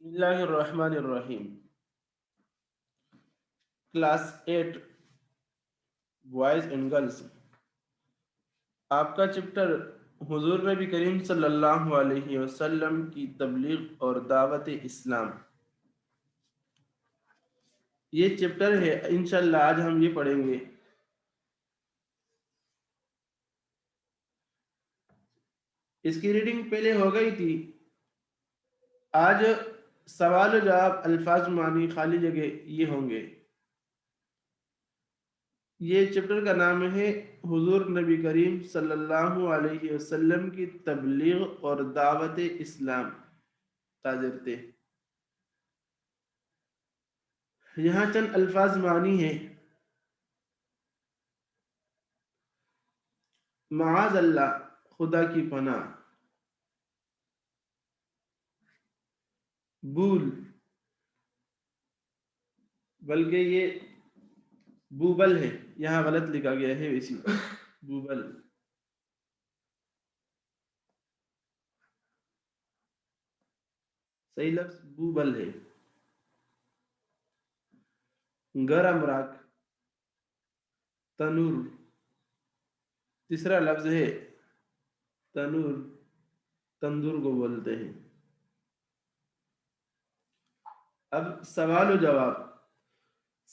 بسم اللہ الرحمن الرحیم۔ کلاس 8 بوائز اینڈ گرلز، آپ کا چپٹر حضور نبی کریم صلی اللہ علیہ وسلم کی تبلیغ اور دعوت اسلام، یہ چپٹر ہے۔ انشاءاللہ آج ہم یہ پڑھیں گے۔ اس کی ریڈنگ پہلے ہو گئی تھی۔ آج سوال و جواب، الفاظ معنی خالی جگہ یہ ہوں گے۔ یہ چپٹر کا نام ہے حضور نبی کریم صلی اللہ علیہ وسلم کی تبلیغ اور دعوت اسلام تاجرتے۔ یہاں چند الفاظ معنی ہیں۔ معاذ اللہ، خدا کی پناہ۔ بول، بلکہ یہ بوبل ہے، یہاں غلط لکھا گیا ہے ویسی بوبل۔ صحیح لفظ بوبل ہے۔ گرم راک، تنور۔ تیسرا لفظ ہے تنور، تندور کو بولتے ہیں۔ اب سوال و جواب۔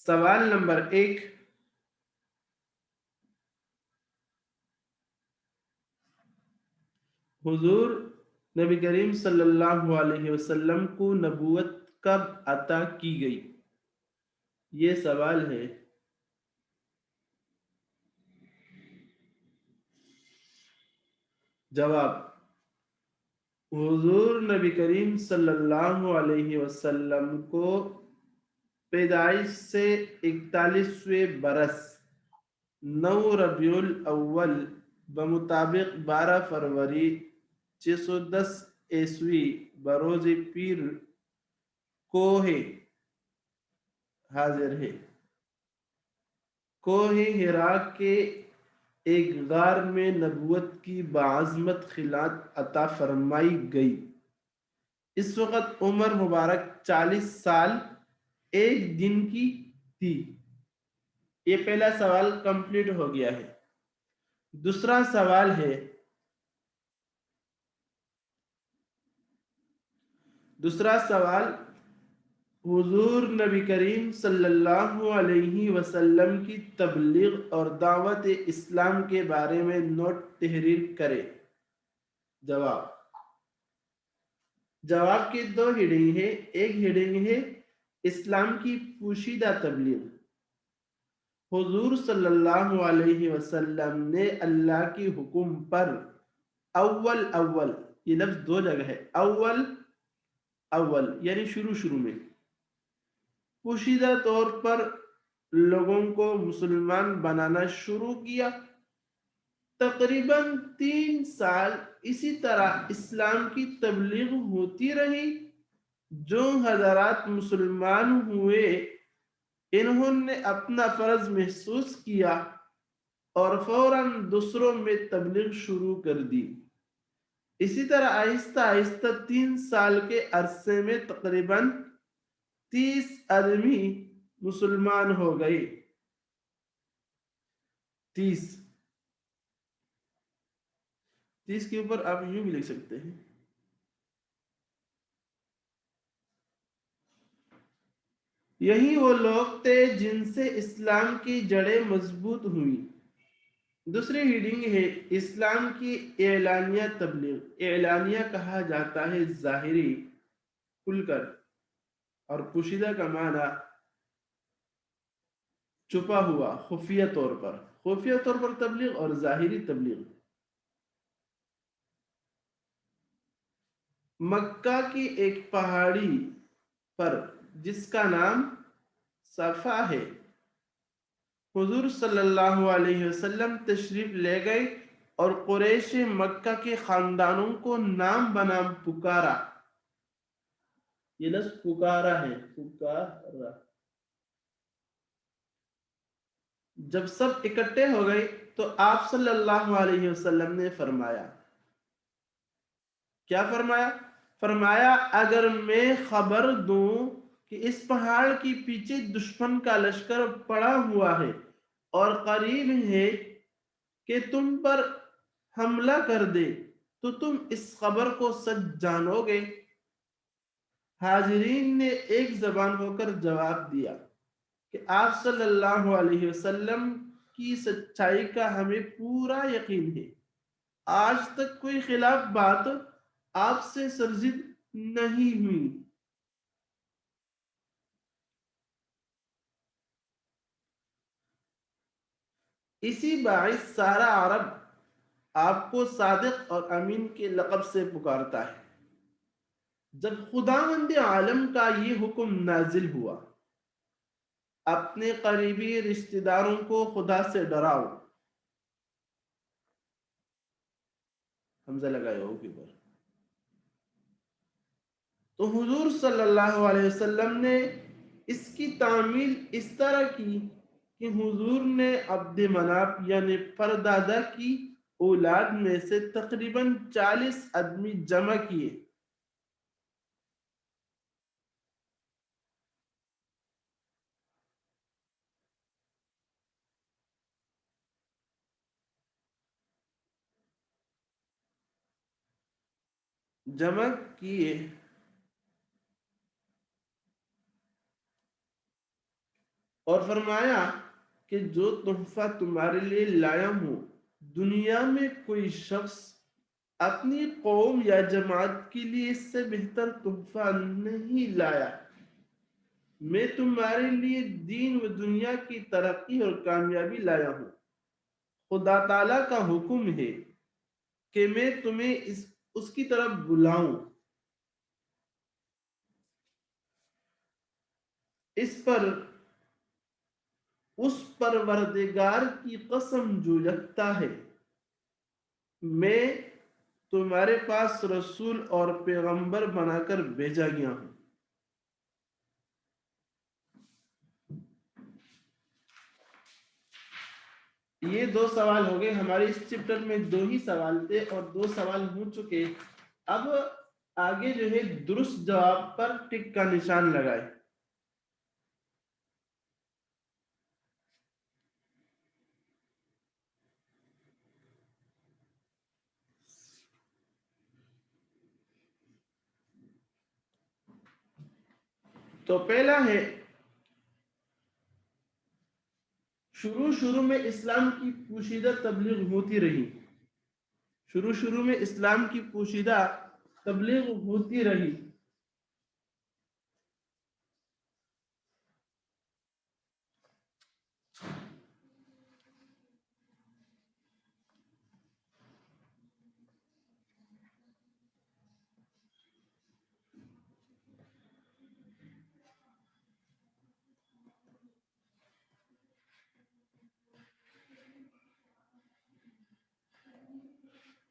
سوال نمبر 1، حضور نبی کریم صلی اللہ علیہ وسلم کو نبوت کب عطا کی گئی؟ یہ سوال ہے۔ جواب: حضور نبی کریم صلی اللہ علیہ وسلم کو پیدائش سے 41ویں برس 9 ربیع الاول بمطابق 12 فروری 610 عیسوی بروز پیر کوہ حاضر ہے، کوہ حرا کے ایک غار میں نبوت کی بعظمت خلعت عطا فرمائی گئی۔ اس وقت عمر مبارک 40 سال 1 دن کی تھی۔ یہ پہلا سوال کمپلیٹ ہو گیا ہے۔ دوسرا سوال ہے، حضور نبی کریم صلی اللہ علیہ وسلم کی تبلیغ اور دعوت اسلام کے بارے میں نوٹ تحریر کرے۔ جواب کی 2 ہیڈنگ ہے۔ ایک ہیڈنگ ہے اسلام کی پوشیدہ تبلیغ۔ حضور صلی اللہ علیہ وسلم نے اللہ کی حکم پر اول، یہ لفظ 2 جگہ ہے، اول یعنی شروع میں، پوشیدہ طور پر لوگوں کو مسلمان بنانا شروع کیا۔ تقریباً 3 سال اسی طرح اسلام کی تبلیغ ہوتی رہی۔ جو حضرات مسلمان ہوئے انہوں نے اپنا فرض محسوس کیا اور فوراً دوسروں میں تبلیغ شروع کر دی۔ اسی طرح آہستہ آہستہ 3 سال کے عرصے میں تقریباً 30 آدمی مسلمان ہو گئے۔ 30 کے اوپر آپ یوں بھی لکھ سکتے ہیں۔ یہی وہ لوگ تھے جن سے اسلام کی جڑیں مضبوط ہوئیں۔ دوسری ہیڈنگ ہے اسلام کی اعلانیہ تبلیغ۔ اعلانیہ کہا جاتا ہے ظاہری، کھل کر، اور پوشیدہ کا معنی چھپا ہوا، خفیہ طور پر تبلیغ اور ظاہری تبلیغ۔ مکہ کی ایک پہاڑی پر جس کا نام صفا ہے، حضور صلی اللہ علیہ وسلم تشریف لے گئے اور قریش مکہ کے خاندانوں کو نام بنام پکارا۔ یہ لفظ پکارا ہے، پکارا۔ جب سب اکٹھے ہو گئے تو آپ صلی اللہ علیہ وسلم نے فرمایا، کیا فرمایا؟ فرمایا اگر میں خبر دوں کہ اس پہاڑ کے پیچھے دشمن کا لشکر پڑا ہوا ہے اور قریب ہے کہ تم پر حملہ کر دے تو تم اس خبر کو سچ جانو گے؟ حاضرین نے ایک زبان ہو کر جواب دیا کہ آپ صلی اللہ علیہ وسلم کی سچائی کا ہمیں پورا یقین ہے، آج تک کوئی خلاف بات آپ سے سرزد نہیں ہوئی۔ اسی باعث سارا عرب آپ کو صادق اور امین کے لقب سے پکارتا ہے۔ جب خداوند عالم کا یہ حکم نازل ہوا، اپنے قریبی رشتہ داروں کو خدا سے ڈراؤ، حمزہ لگائے ہو کے پر، تو حضور صلی اللہ علیہ وسلم نے اس کی تعمیل اس طرح کی کہ حضور نے عبد مناف یعنی پردادا کی اولاد میں سے تقریباً 40 آدمی جمع کیے۔ جمع کیے اور فرمایا کہ جو تحفہ تمہارے لیے لایا ہوں، دنیا میں کوئی شخص اپنی قوم یا جماعت کے لیے اس سے بہتر تحفہ نہیں لایا۔ میں تمہارے لیے دین و دنیا کی ترقی اور کامیابی لایا ہوں۔ خدا تعالیٰ کا حکم ہے کہ میں تمہیں اس کی طرف بلاؤں، اس پر اس پروردگار کی قسم جو یکتا ہے، میں تمہارے پاس رسول اور پیغمبر بنا کر بھیجا گیا ہوں۔ یہ 2 سوال ہو گئے ہمارے اس چپٹر میں، 2 ہی سوال تھے اور 2 سوال ہو چکے۔ اب آگے جو ہے درست جواب پر ٹک کا نشان لگائے۔ تو پہلا ہے، شروع میں اسلام کی پوشیدہ تبلیغ ہوتی رہی، شروع میں اسلام کی پوشیدہ تبلیغ ہوتی رہی۔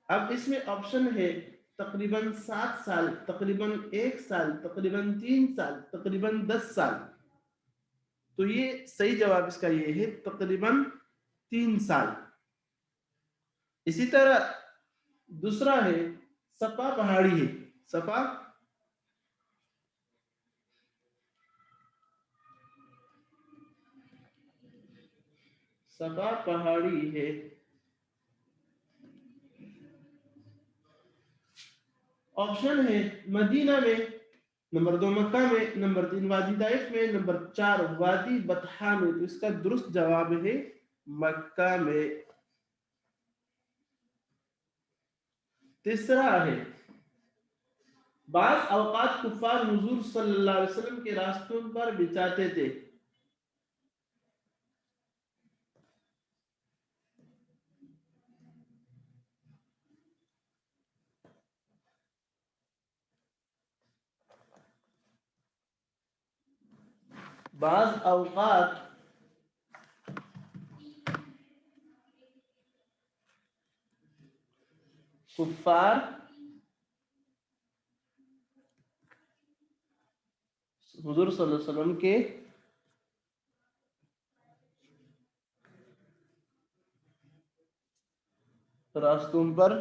اب اس میں آپشن ہے تقریباً 7 سال، تقریباً 1 سال، تقریباً 3 سال، تقریباً 10 سال۔ تو یہ صحیح جواب اس کا یہ ہے تقریباً 3 سال۔ اسی طرح دوسرا ہے صفا پہاڑی ہے، صفا پہاڑی ہے۔ آپشن ہے مدینہ میں، نمبر 2 مکہ میں، نمبر 3 وادی طائف میں، نمبر 4 وادی بطحا میں۔ تو اس کا درست جواب ہے مکہ میں۔ تیسرا ہے بعض اوقات کفار حضور صلی اللہ علیہ وسلم کے راستوں پر بچاتے تھے۔ بعض اوقات کفار حضور صلی اللہ علیہ وسلم کے راستوں پر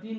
3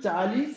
40,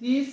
30,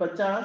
50,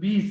20।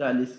40।